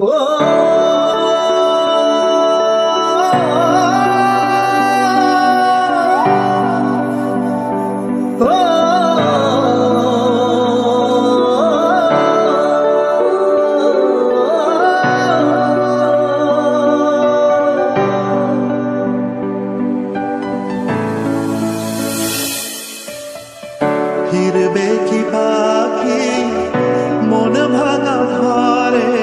ফিরবে কি পাখি মন ভাঙা ঘরে,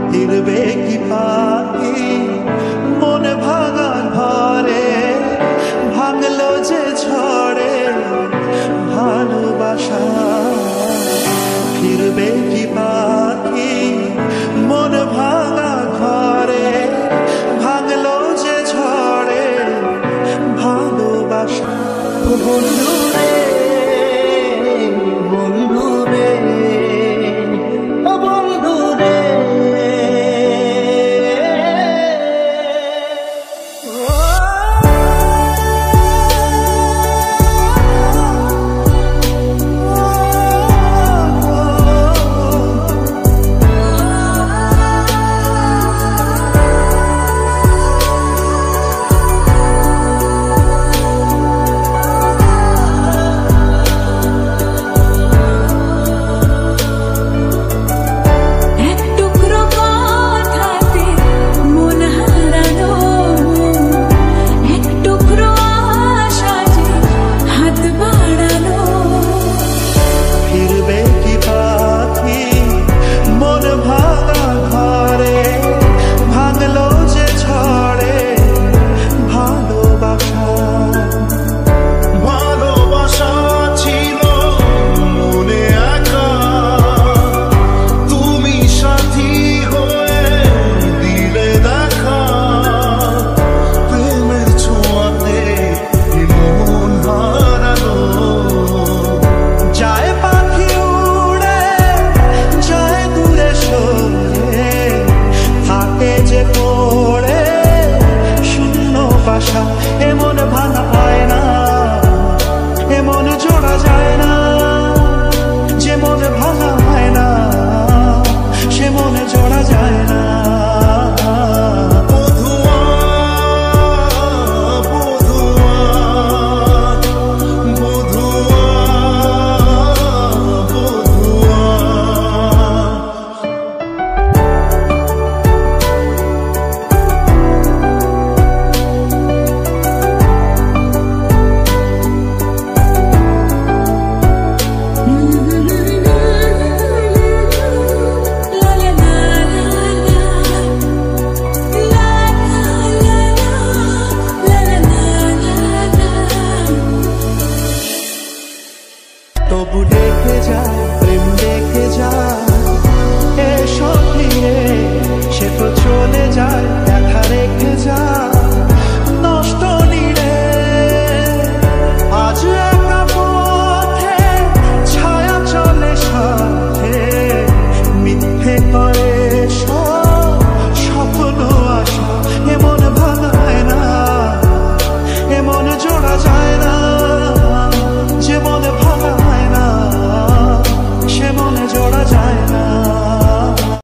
ফিরবে কি পাখি মন ভাঙা ঘরে, ভাঙলো যে ঝড়ে ভালোবাসা। ফিরবে কি পাখি মন ভাঙা ঘরে, ভাঙলো যে ঝড়ে ভালোবাসা। বন্ধু রে, বন্ধু রে, বন্ধু রে, এমন ভাঙা হয় না, এমন জোড়া যায় না। যে মন ভাঙা হয় না সে মনে জোড়া যায় না। তবু ডেকে যা, প্রেম ডেকে যা।